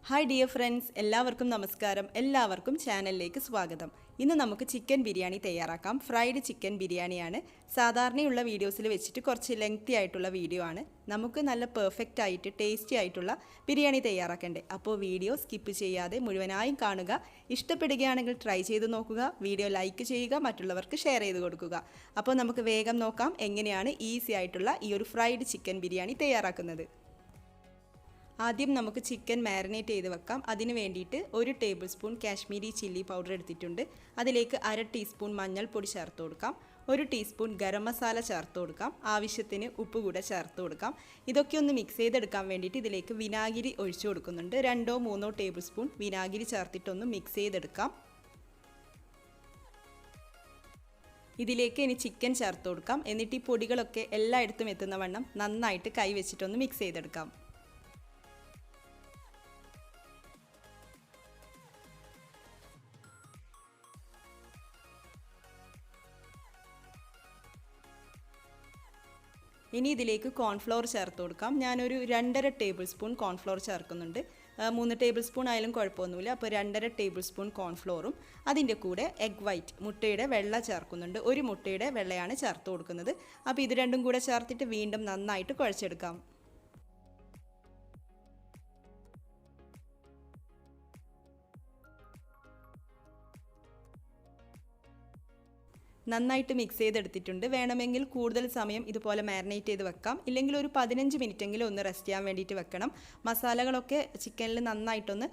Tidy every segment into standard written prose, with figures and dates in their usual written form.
Hi dear friends, എല്ലാവർക്കും നമസ്കാരം. എല്ലാവർക്കും ചാനലിലേക്ക് സ്വാഗതം. ഇന്ന് നമുക്ക് ചിക്കൻ ബിരിയാണി തയ്യാറാക്കാം. ഫ്രൈഡ് ചിക്കൻ ബിരിയാണിയാണ്. സാധാരണയുള്ള വീഡിയോസിൽ വെച്ചിട്ട് കുറച്ച് ലെങ്തി ആയിട്ടുള്ള വീഡിയോ ആണ്. നമുക്ക് നല്ല പെർഫെക്റ്റ് ആയിട്ട് ടേസ്റ്റി ആയിട്ടുള്ള ബിരിയാണി തയ്യാറാക്കണ്ടേ. അപ്പോൾ വീഡിയോ സ്കിപ്പ് ചെയ്യാതെ മുഴുവനായും കാണുക. ഇഷ്ടപ്പെടുകയാണെങ്കിൽ ട്രൈ ചെയ്ത് നോക്കുക. വീഡിയോ ലൈക്ക് ചെയ്യുക, മറ്റുള്ളവർക്ക് ഷെയർ ചെയ്ത് കൊടുക്കുക. അപ്പോൾ നമുക്ക് വേഗം നോക്കാം എങ്ങനെയാണ് ഈസി ആയിട്ടുള്ള ഈ ഒരു ഫ്രൈഡ് ചിക്കൻ ബിരിയാണി തയ്യാറാക്കുന്നത്. ആദ്യം നമുക്ക് ചിക്കൻ മാരിനേറ്റ് ചെയ്ത് വെക്കാം. അതിന് വേണ്ടിയിട്ട് 1 table spoon Kashmiri chilli powder എടുത്തിട്ടുണ്ട്. അതിലേക്ക് 1/2 ടീസ്പൂൺ മഞ്ഞൾപ്പൊടി ചേർത്ത് കൊടുക്കാം. 1 ടീസ്പൂൺ ഗരം മസാല ചേർത്ത് കൊടുക്കാം. ആവശ്യത്തിന് ഉപ്പ് കൂടെ ചേർത്ത് കൊടുക്കാം. ഇതൊക്കെ ഒന്ന് മിക്സ് ചെയ്തെടുക്കാൻ വേണ്ടിയിട്ട് ഇതിലേക്ക് വിനാഗിരി ഒഴിച്ചു കൊടുക്കുന്നുണ്ട്. 2-3 ടേബിൾ സ്പൂൺ വിനാഗിരി ചേർത്തിട്ടൊന്ന് മിക്സ് ചെയ്തെടുക്കാം. ഇതിലേക്ക് ഇനി ചിക്കൻ ചേർത്ത് കൊടുക്കാം. എന്നിട്ട് ഈ പൊടികളൊക്കെ എല്ലായിടത്തും എത്തുന്ന വണ്ണം നന്നായിട്ട് കൈ വെച്ചിട്ടൊന്ന് മിക്സ് ചെയ്തെടുക്കാം. ഇനി ഇതിലേക്ക് കോൺഫ്ലോർ ചേർത്ത് കൊടുക്കാം. ഞാനൊരു 2.5 ടേബിൾ സ്പൂൺ കോൺഫ്ലോർ ചേർക്കുന്നുണ്ട്. 3 ടേബിൾ സ്പൂൺ ആയാലും കുഴപ്പമൊന്നുമില്ല. അപ്പോൾ 2.5 ടേബിൾ സ്പൂൺ കോൺഫ്ലോറും അതിൻ്റെ കൂടെ എഗ് വൈറ്റ്, മുട്ടയുടെ വെള്ള ചേർക്കുന്നുണ്ട്. 1 മുട്ടയുടെ വെള്ളയാണ് ചേർത്ത് കൊടുക്കുന്നത്. അപ്പോൾ ഇത് രണ്ടും കൂടെ ചേർത്തിട്ട് വീണ്ടും നന്നായിട്ട് കുഴച്ചെടുക്കാം. നന്നായിട്ട് മിക്സ് ചെയ്തെടുത്തിട്ടുണ്ട്. വേണമെങ്കിൽ കൂടുതൽ സമയം ഇതുപോലെ മാരിനേറ്റ് ചെയ്ത് വെക്കാം. ഇല്ലെങ്കിൽ ഒരു 15 മിനിറ്റെങ്കിലും ഒന്ന് റെസ്റ്റ് ചെയ്യാൻ വേണ്ടിയിട്ട് വെക്കണം. മസാലകളൊക്കെ ചിക്കനിൽ നന്നായിട്ടൊന്ന്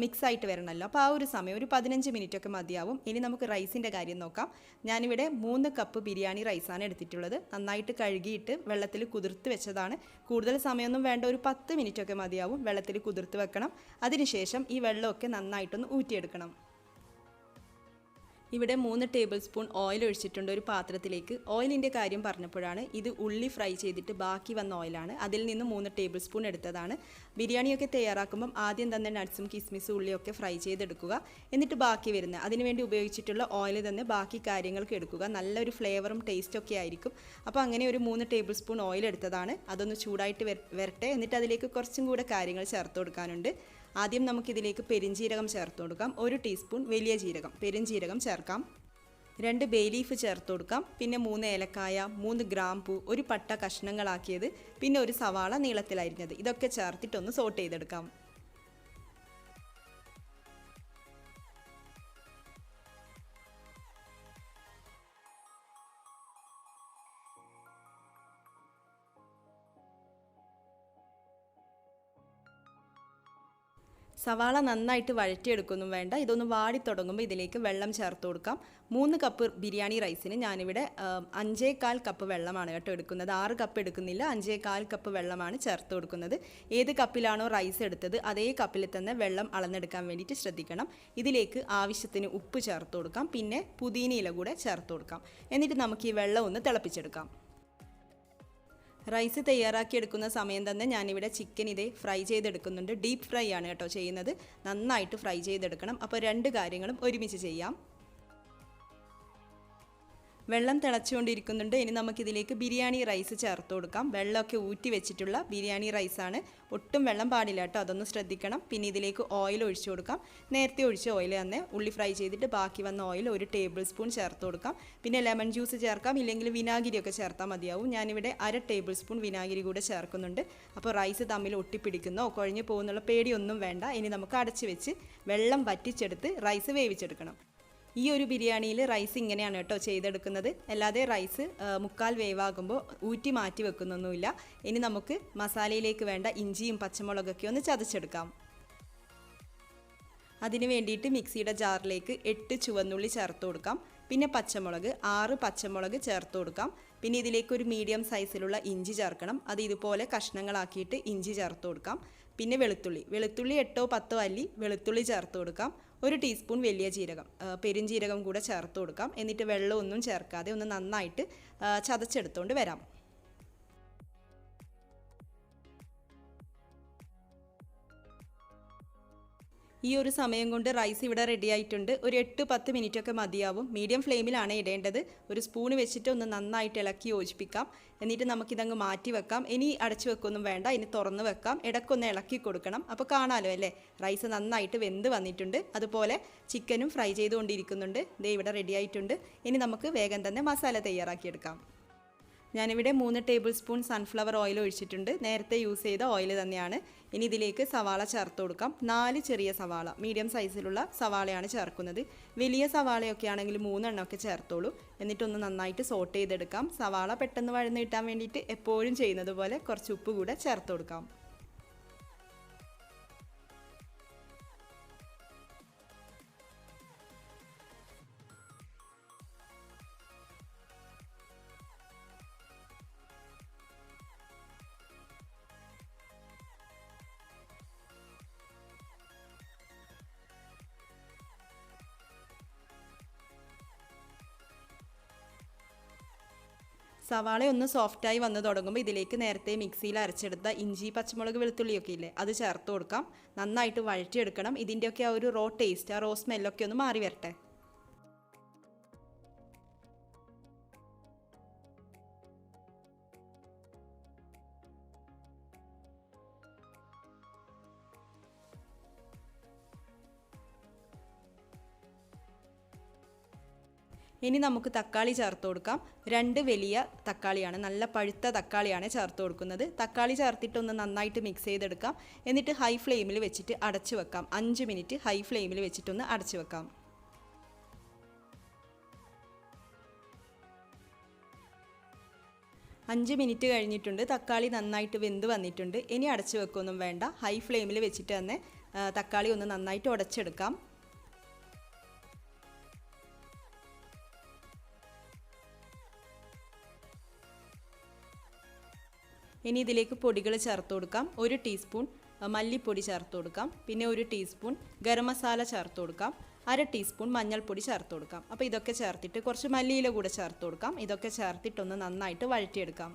മിക്സ് ആയിട്ട് വരണമല്ലോ. അപ്പോൾ ആ ഒരു സമയം ഒരു 15 മിനിറ്റൊക്കെ മതിയാവും. ഇനി നമുക്ക് റൈസിൻ്റെ കാര്യം നോക്കാം. ഞാനിവിടെ 3 കപ്പ് ബിരിയാണി റൈസാണ് എടുത്തിട്ടുള്ളത്. നന്നായിട്ട് കഴുകിയിട്ട് വെള്ളത്തിൽ കുതിർത്ത് വെച്ചതാണ്. കൂടുതൽ സമയമൊന്നും വേണ്ട, ഒരു 10 മിനിറ്റൊക്കെ മതിയാവും. വെള്ളത്തിൽ കുതിർത്ത് വെക്കണം. അതിനുശേഷം ഈ വെള്ളമൊക്കെ നന്നായിട്ടൊന്ന് ഊറ്റിയെടുക്കണം. ഇവിടെ 3 ടേബിൾ സ്പൂൺ ഓയിൽ ഒഴിച്ചിട്ടുണ്ട് ഒരു പാത്രത്തിലേക്ക്. ഓയിലിൻ്റെ കാര്യം പറഞ്ഞപ്പോഴാണ്, ഇത് ഉള്ളി ഫ്രൈ ചെയ്തിട്ട് ബാക്കി വന്ന ഓയിലാണ്. അതിൽ നിന്ന് 3 ടേബിൾ സ്പൂൺ എടുത്തതാണ്. ബിരിയാണിയൊക്കെ തയ്യാറാക്കുമ്പം ആദ്യം തന്നെ നട്ട്സും കിസ്മിസും ഉള്ളിയൊക്കെ ഫ്രൈ ചെയ്തെടുക്കുക. എന്നിട്ട് ബാക്കി വരുന്ന അതിനുവേണ്ടി ഉപയോഗിച്ചിട്ടുള്ള ഓയിൽ തന്നെ ബാക്കി കാര്യങ്ങൾക്ക് എടുക്കുക. നല്ലൊരു ഫ്ലേവറും ടേസ്റ്റൊക്കെ ആയിരിക്കും. അപ്പോൾ അങ്ങനെ ഒരു 3 ടേബിൾ സ്പൂൺ ഓയിൽ എടുത്തതാണ്. അതൊന്ന് ചൂടായിട്ട് വരട്ടെ. എന്നിട്ട് അതിലേക്ക് കുറച്ചും കൂടെ കാര്യങ്ങൾ ചേർത്ത് കൊടുക്കാനുണ്ട്. ആദ്യം നമുക്കിതിലേക്ക് പെരിഞ്ജീരകം ചേർത്ത് കൊടുക്കാം. 1 ടീസ്പൂൺ വലിയ ജീരകം, പെരിഞ്ജീരകം ചേർക്കാം. 2 ബേ ലീഫ് ചേർത്ത് കൊടുക്കാം. പിന്നെ 3 ഏലക്കായ, 3 ഗ്രാമ്പൂ, 1 പട്ട കഷ്ണങ്ങളാക്കിയത്, പിന്നെ 1 സവാള നീളത്തിലരിഞ്ഞത്. ഇതൊക്കെ ചേർത്തിട്ടൊന്ന് സോട്ട് ചെയ്തെടുക്കാം. സവാള നന്നായിട്ട് വഴറ്റിയെടുക്കൊന്നും വേണ്ട. ഇതൊന്ന് വാടി തുടങ്ങുമ്പോൾ ഇതിലേക്ക് വെള്ളം ചേർത്ത് കൊടുക്കാം. 3 കപ്പ് ബിരിയാണി റൈസിന് ഞാനിവിടെ 5.25 കപ്പ് വെള്ളമാണ് കേട്ടോ എടുക്കുന്നത്. 6 കപ്പ് എടുക്കുന്നില്ല, 5.25 കപ്പ് വെള്ളമാണ് ചേർത്ത് കൊടുക്കുന്നത്. ഏത് കപ്പിലാണോ റൈസ് എടുത്തത് അതേ കപ്പിൽ തന്നെ വെള്ളം അളന്നെടുക്കാൻ വേണ്ടിയിട്ട് ശ്രദ്ധിക്കണം. ഇതിലേക്ക് ആവശ്യത്തിന് ഉപ്പ് ചേർത്ത് കൊടുക്കാം. പിന്നെ പുതിന കൂടെ ചേർത്ത് കൊടുക്കാം. എന്നിട്ട് നമുക്ക് ഈ വെള്ളം ഒന്ന് തിളപ്പിച്ചെടുക്കാം. റൈസ് തയ്യാറാക്കി എടുക്കുന്ന സമയം തന്നെ ഞാനിവിടെ ചിക്കൻ ഫ്രൈ ചെയ്തെടുക്കുന്നുണ്ട്. ഡീപ്പ് ഫ്രൈ ആണ് കേട്ടോ ചെയ്യുന്നത്. നന്നായിട്ട് ഫ്രൈ ചെയ്തെടുക്കണം. അപ്പോൾ 2 കാര്യങ്ങളും ഒരുമിച്ച് ചെയ്യാം. വെള്ളം തിളച്ചുകൊണ്ടിരിക്കുന്നുണ്ട്. ഇനി നമുക്കിതിലേക്ക് ബിരിയാണി റൈസ് ചേർത്ത് കൊടുക്കാം. വെള്ളമൊക്കെ ഊറ്റി വെച്ചിട്ടുള്ള ബിരിയാണി റൈസാണ്. ഒട്ടും വെള്ളം പാടില്ല കേട്ടോ, അതൊന്ന് ശ്രദ്ധിക്കണം. പിന്നെ ഇതിലേക്ക് ഓയിൽ ഒഴിച്ചു കൊടുക്കാം. നേരത്തെ ഒഴിച്ച ഓയിൽ തന്നെ ഉള്ളി ഫ്രൈ ചെയ്തിട്ട് ബാക്കി വന്ന ഓയിൽ 1 ടേബിൾ സ്പൂൺ ചേർത്ത് കൊടുക്കാം. പിന്നെ ലെമൺ ജ്യൂസ് ചേർക്കാം, ഇല്ലെങ്കിൽ വിനാഗിരിയൊക്കെ ചേർത്താൽ മതിയാവും. ഞാനിവിടെ 1/2 ടേബിൾ സ്പൂൺ വിനാഗിരി കൂടെ ചേർക്കുന്നുണ്ട്. അപ്പോൾ റൈസ് തമ്മിൽ ഒട്ടിപ്പിടിക്കുന്നോ കുഴഞ്ഞു പോകുന്നുള്ള പേടിയൊന്നും വേണ്ട. ഇനി നമുക്ക് അടച്ച് വെച്ച് വെള്ളം വറ്റിച്ചെടുത്ത് റൈസ് വേവിച്ചെടുക്കണം. ഈ ഒരു ബിരിയാണിയിൽ റൈസ് ഇങ്ങനെയാണ് കേട്ടോ ചെയ്തെടുക്കുന്നത്. അല്ലാതെ റൈസ് മുക്കാൽ വേവാകുമ്പോൾ ഊറ്റി മാറ്റി വെക്കുന്നൊന്നുമില്ല. ഇനി നമുക്ക് മസാലയിലേക്ക് വേണ്ട ഇഞ്ചിയും പച്ചമുളകൊക്കെ ഒന്ന് ചതച്ചെടുക്കാം. അതിന് വേണ്ടിയിട്ട് മിക്സിയുടെ ജാറിലേക്ക് 8 ചുവന്നുള്ളി ചേർത്ത് കൊടുക്കാം. പിന്നെ പച്ചമുളക് 6 പച്ചമുളക് ചേർത്ത് കൊടുക്കാം. പിന്നെ ഇതിലേക്ക് ഒരു മീഡിയം സൈസിലുള്ള ഇഞ്ചി ചേർക്കണം. അത് ഇതുപോലെ കഷ്ണങ്ങളാക്കിയിട്ട് ഇഞ്ചി ചേർത്ത് കൊടുക്കാം. പിന്നെ വെളുത്തുള്ളി 8-10 അല്ലി വെളുത്തുള്ളി ചേർത്ത് കൊടുക്കാം. 1 ടീസ്പൂൺ വലിയ ജീരകം, പെരിഞ്ജീരകം കൂടെ ചേർത്ത് കൊടുക്കാം. എന്നിട്ട് വെള്ളമൊന്നും ചേർക്കാതെ ഒന്ന് നന്നായിട്ട് ചതച്ചെടുത്തുകൊണ്ട് വരാം. ഈ ഒരു സമയം കൊണ്ട് റൈസ് ഇവിടെ റെഡി ആയിട്ടുണ്ട്. ഒരു 8-10 മിനിറ്റ് ഒക്കെ മതിയാവും. മീഡിയം ഫ്ലെയിമിലാണ് ഇടേണ്ടത്. ഒരു സ്പൂൺ വെച്ചിട്ട് ഒന്ന് നന്നായിട്ട് ഇളക്കി യോജിപ്പിക്കാം. എന്നിട്ട് നമുക്കിതങ്ങ് മാറ്റി വെക്കാം. ഇനി അടച്ചു വെക്കൊന്നും വേണ്ട, ഇനി തുറന്ന് വെക്കാം. ഇടയ്ക്കൊന്ന് ഇളക്കി കൊടുക്കണം. അപ്പോൾ കാണാമല്ലോ അല്ലേ, റൈസ് നന്നായിട്ട് വെന്ത് വന്നിട്ടുണ്ട്. അതുപോലെ ചിക്കനും ഫ്രൈ ചെയ്തുകൊണ്ടിരിക്കുന്നുണ്ട്. ദേ ഇവിടെ റെഡി ആയിട്ടുണ്ട്. ഇനി നമുക്ക് വേഗം തന്നെ മസാല തയ്യാറാക്കിയെടുക്കാം. ഞാനിവിടെ 3 ടേബിൾ സ്പൂൺ സൺഫ്ലവർ ഓയിൽ ഒഴിച്ചിട്ടുണ്ട്. നേരത്തെ യൂസ് ചെയ്ത ഓയിൽ തന്നെയാണ്. ഇനി ഇതിലേക്ക് സവാള ചേർത്ത് കൊടുക്കാം. 4 ചെറിയ സവാള, മീഡിയം സൈസിലുള്ള സവാളയാണ് ചേർക്കുന്നത്. വലിയ സവാളയൊക്കെ ആണെങ്കിൽ 3 എണ്ണമൊക്കെ ചേർത്തോളൂ. എന്നിട്ടൊന്ന് നന്നായിട്ട് സോട്ട് ചെയ്തെടുക്കാം. സവാള പെട്ടെന്ന് വഴന്ന് കിട്ടാൻ വേണ്ടിയിട്ട് എപ്പോഴും ചെയ്യുന്നത് പോലെ കുറച്ച് ഉപ്പ് കൂടെ ചേർത്ത് കൊടുക്കാം. സവാള ഒന്ന് സോഫ്റ്റായി വന്ന് തുടങ്ങുമ്പോൾ ഇതിലേക്ക് നേരത്തെ മിക്സിയിൽ അരച്ചെടുത്ത ഇഞ്ചി, പച്ചമുളക്, വെളുത്തുള്ളിയൊക്കെ ഇല്ലേ, അത് ചേർത്ത് കൊടുക്കാം. നന്നായിട്ട് വഴറ്റിയെടുക്കണം. ഇതിൻ്റെയൊക്കെ ആ ഒരു റോ ടേസ്റ്റ്, ആ റോ സ്മെല്ലൊക്കെ ഒന്ന് മാറി വരട്ടെ. ഇനി നമുക്ക് തക്കാളി ചേർത്ത് കൊടുക്കാം. 2 വലിയ തക്കാളിയാണ്, നല്ല പഴുത്ത തക്കാളിയാണ് ചേർത്ത് കൊടുക്കുന്നത്. തക്കാളി ചേർത്തിട്ടൊന്ന് നന്നായിട്ട് മിക്സ് ചെയ്തെടുക്കാം. എന്നിട്ട് ഹൈ ഫ്ലെയിമിൽ വെച്ചിട്ട് അടച്ചു വെക്കാം. 5 മിനിറ്റ് ഹൈ ഫ്ലെയിമിൽ വെച്ചിട്ടൊന്ന് അടച്ചു വെക്കാം. അഞ്ച് മിനിറ്റ് കഴിഞ്ഞിട്ടുണ്ട്. തക്കാളി നന്നായിട്ട് വെന്ത് വന്നിട്ടുണ്ട്. ഇനി അടച്ചു വെക്കൊന്നും വേണ്ട, ഹൈ ഫ്ലെയിമിൽ വെച്ചിട്ട് തന്നെ തക്കാളി ഒന്ന് നന്നായിട്ട് ഉടച്ചെടുക്കാം. ഇനി ഇതിലേക്ക് പൊടികൾ ചേർത്ത് കൊടുക്കാം. 1 ടീസ്പൂൺ മല്ലിപ്പൊടി ചേർത്ത് കൊടുക്കാം. പിന്നെ 1 ടീസ്പൂൺ ഗരം മസാല ചേർത്ത് കൊടുക്കാം. 1/2 ടീസ്പൂൺ മഞ്ഞൾപ്പൊടി ചേർത്ത് കൊടുക്കാം. അപ്പോൾ ഇതൊക്കെ ചേർത്തിട്ട് കുറച്ച് മല്ലിയില കൂടെ ചേർത്ത് കൊടുക്കാം. ഇതൊക്കെ ചേർത്തിട്ടൊന്ന് നന്നായിട്ട് വഴറ്റിയെടുക്കാം.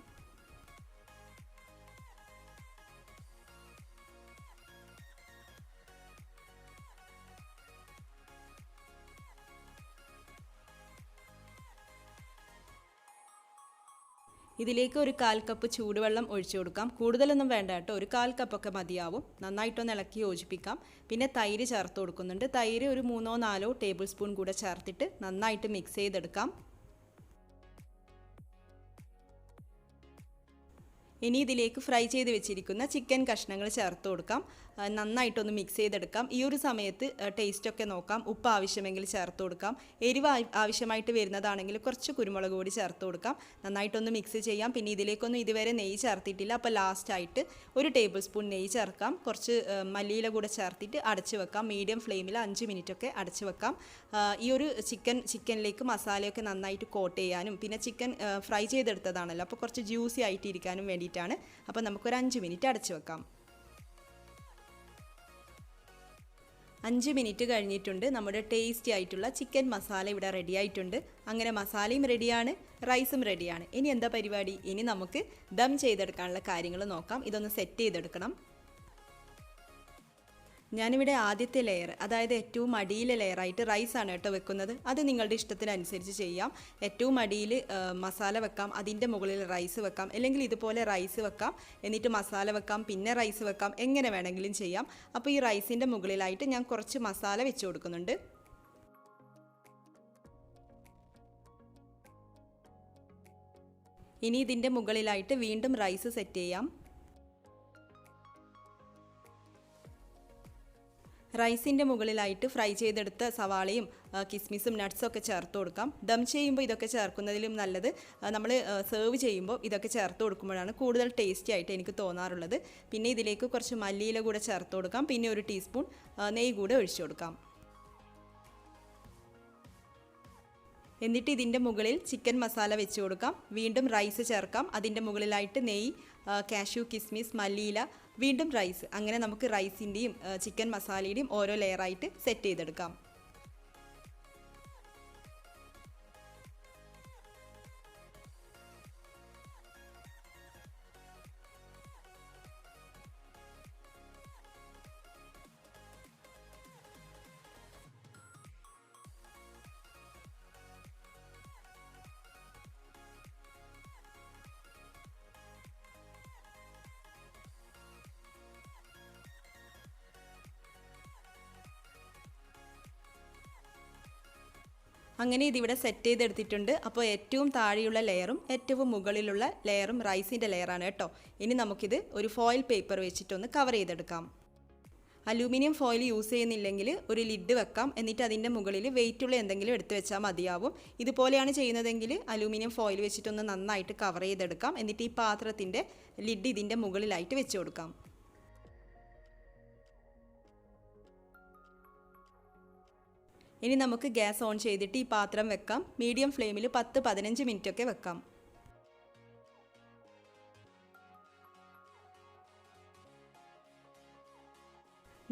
ഇതിലേക്ക് ഒരു 1/4 കപ്പ് ചൂടുവെള്ളം ഒഴിച്ചു കൊടുക്കാം. കൂടുതലൊന്നും വേണ്ട കേട്ടോ, ഒരു 1/4 കപ്പൊക്കെ മതിയാവും. നന്നായിട്ടൊന്ന് ഇളക്കി യോജിപ്പിക്കാം. പിന്നെ തൈര് ചേർത്ത് കൊടുക്കുന്നുണ്ട്. തൈര് ഒരു 3-4 ടേബിൾ സ്പൂൺ കൂടെ ചേർത്തിട്ട് നന്നായിട്ട് മിക്സ് ചെയ്തെടുക്കാം. ഇനി ഇതിലേക്ക് ഫ്രൈ ചെയ്ത് വെച്ചിരിക്കുന്ന ചിക്കൻ കഷ്ണങ്ങൾ ചേർത്ത് കൊടുക്കാം. നന്നായിട്ടൊന്ന് മിക്സ് ചെയ്തെടുക്കാം. ഈ ഒരു സമയത്ത് ടേസ്റ്റൊക്കെ നോക്കാം. ഉപ്പ് ആവശ്യമെങ്കിൽ ചേർത്ത് കൊടുക്കാം. എരിവ് ആവശ്യമായിട്ട് വരുന്നതാണെങ്കിൽ കുറച്ച് കുരുമുളക് പൊടി ചേർത്ത് കൊടുക്കാം. നന്നായിട്ടൊന്ന് മിക്സ് ചെയ്യാം. പിന്നെ ഇതിലേക്കൊന്നും ഇതുവരെ നെയ്യ് ചേർത്തിട്ടില്ല. അപ്പോൾ ലാസ്റ്റായിട്ട് 1 ടേബിൾ സ്പൂൺ നെയ്യ് ചേർക്കാം. കുറച്ച് മല്ലിയില കൂടെ ചേർത്തിട്ട് അടച്ച് വെക്കാം. മീഡിയം ഫ്ലെയിമിൽ 5 മിനിറ്റൊക്കെ അടച്ച് വെക്കാം. ഈ ഒരു ചിക്കനിലേക്ക് മസാലയൊക്കെ നന്നായിട്ട് കോട്ട് ചെയ്യാനും പിന്നെ ചിക്കൻ ഫ്രൈ ചെയ്തെടുത്തതാണല്ലോ, അപ്പോൾ കുറച്ച് ജ്യൂസി ആയിട്ട് ഇരിക്കാനും വേണ്ടിയിട്ടാണ്. അപ്പോൾ നമുക്കൊരു 5 മിനിറ്റ് അടച്ച് വെക്കാം. 5 മിനിറ്റ് കഴിഞ്ഞിട്ടുണ്ട്. നമ്മുടെ ടേസ്റ്റി ആയിട്ടുള്ള ചിക്കൻ മസാല ഇവിടെ റെഡി ആയിട്ടുണ്ട്. അങ്ങനെ മസാലയും റെഡിയാണ്, റൈസും റെഡിയാണ്. ഇനി എന്താ പരിപാടി? ഇനി നമുക്ക് ദം ചെയ്തെടുക്കാനുള്ള കാര്യങ്ങൾ നോക്കാം. ഇതൊന്ന് സെറ്റ് ചെയ്തെടുക്കണം. ഞാനിവിടെ ആദ്യത്തെ ലെയർ, അതായത് ഏറ്റവും അടിയിലെ ലെയറായിട്ട് റൈസാണ് കേട്ടോ വെക്കുന്നത്. അത് നിങ്ങളുടെ ഇഷ്ടത്തിനനുസരിച്ച് ചെയ്യാം. ഏറ്റവും അടിയിൽ മസാല വെക്കാം, അതിൻ്റെ മുകളിൽ റൈസ് വെക്കാം, അല്ലെങ്കിൽ ഇതുപോലെ റൈസ് വെക്കാം, എന്നിട്ട് മസാല വെക്കാം, പിന്നെ റൈസ് വെക്കാം, എങ്ങനെ വേണമെങ്കിലും ചെയ്യാം. അപ്പോൾ ഈ റൈസിൻ്റെ മുകളിലായിട്ട് ഞാൻ കുറച്ച് മസാല വെച്ച് കൊടുക്കുന്നുണ്ട്. ഇനി ഇതിൻ്റെ മുകളിലായിട്ട് വീണ്ടും റൈസ് സെറ്റ് ചെയ്യാം. റൈസിൻ്റെ മുകളിലായിട്ട് ഫ്രൈ ചെയ്തെടുത്ത സവാളയും കിസ്മിസും നട്ട്സും ഒക്കെ ചേർത്ത് കൊടുക്കാം. ദം ചെയ്യുമ്പോൾ ഇതൊക്കെ ചേർക്കുന്നതിലും നല്ലത് നമ്മൾ സെർവ് ചെയ്യുമ്പോൾ ഇതൊക്കെ ചേർത്ത് കൊടുക്കുമ്പോഴാണ് കൂടുതൽ ടേസ്റ്റി ആയിട്ട് എനിക്ക് തോന്നാറുള്ളത്. പിന്നെ ഇതിലേക്ക് കുറച്ച് മല്ലിയില കൂടെ ചേർത്ത് കൊടുക്കാം. പിന്നെ 1 ടീസ്പൂൺ നെയ്യ് കൂടെ ഒഴിച്ചു കൊടുക്കാം. എന്നിട്ട് ഇതിൻ്റെ മുകളിൽ ചിക്കൻ മസാല വെച്ച് കൊടുക്കാം. വീണ്ടും റൈസ് ചേർക്കാം. അതിൻ്റെ മുകളിലായിട്ട് നെയ്യ്, കാഷ്യൂ, കിസ്മിസ്, മല്ലിയില, വീണ്ടും റൈസ്. അങ്ങനെ നമുക്ക് റൈസിൻ്റെയും ചിക്കൻ മസാലയുടെയും ഓരോ ലെയറായിട്ട് സെറ്റ് ചെയ്തെടുക്കാം. അങ്ങനെ ഇതിവിടെ സെറ്റ് ചെയ്തെടുത്തിട്ടുണ്ട്. അപ്പോൾ ഏറ്റവും താഴെയുള്ള ലെയറും ഏറ്റവും മുകളിലുള്ള ലെയറും റൈസിൻ്റെ ലെയറാണ് കേട്ടോ. ഇനി നമുക്കിത് ഒരു ഫോയിൽ പേപ്പർ വെച്ചിട്ടൊന്ന് കവർ ചെയ്തെടുക്കാം. അലൂമിനിയം ഫോയിൽ യൂസ് ചെയ്യുന്നില്ലെങ്കിൽ ഒരു ലിഡ് വെക്കാം. എന്നിട്ട് അതിൻ്റെ മുകളിൽ വെയിറ്റുള്ള എന്തെങ്കിലും എടുത്ത് വെച്ചാൽ മതിയാവും. ഇതുപോലെയാണ് ചെയ്യുന്നതെങ്കിൽ അലൂമിനിയം ഫോയിൽ വെച്ചിട്ടൊന്ന് നന്നായിട്ട് കവർ ചെയ്തെടുക്കാം. എന്നിട്ട് ഈ പാത്രത്തിൻ്റെ ലിഡ് ഇതിൻ്റെ മുകളിലായിട്ട് വെച്ച് കൊടുക്കാം. ഇനി നമുക്ക് ഗ്യാസ് ഓൺ ചെയ്തിട്ട് ഈ പാത്രം വെക്കാം. മീഡിയം ഫ്ലെയിമിൽ 10-15 മിനിറ്റൊക്കെ വെക്കാം.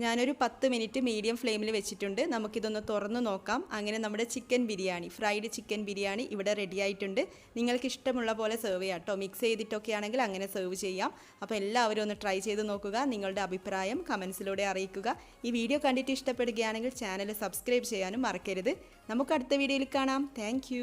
ഞാനൊരു 10 മിനിറ്റ് മീഡിയം ഫ്ലെയിമിൽ വെച്ചിട്ടുണ്ട്. നമുക്കിതൊന്ന് തുറന്ന് നോക്കാം. അങ്ങനെ നമ്മുടെ chicken biryani, fried chicken biryani ഇവിടെ റെഡി ആയിട്ടുണ്ട്. നിങ്ങൾക്ക് ഇഷ്ടമുള്ള പോലെ സെർവ് ചെയ്യാം കേട്ടോ. മിക്സ് ചെയ്തിട്ടൊക്കെ ആണെങ്കിൽ അങ്ങനെ സെർവ് ചെയ്യാം. അപ്പോൾ എല്ലാവരും ഒന്ന് ട്രൈ ചെയ്ത് നോക്കുക. നിങ്ങളുടെ അഭിപ്രായം കമൻസിലൂടെ അറിയിക്കുക. ഈ വീഡിയോ കണ്ടിട്ട് ഇഷ്ടപ്പെടുകയാണെങ്കിൽ ചാനൽ സബ്സ്ക്രൈബ് ചെയ്യാനും മറക്കരുത്. നമുക്ക് അടുത്ത വീഡിയോയിൽ കാണാം. താങ്ക്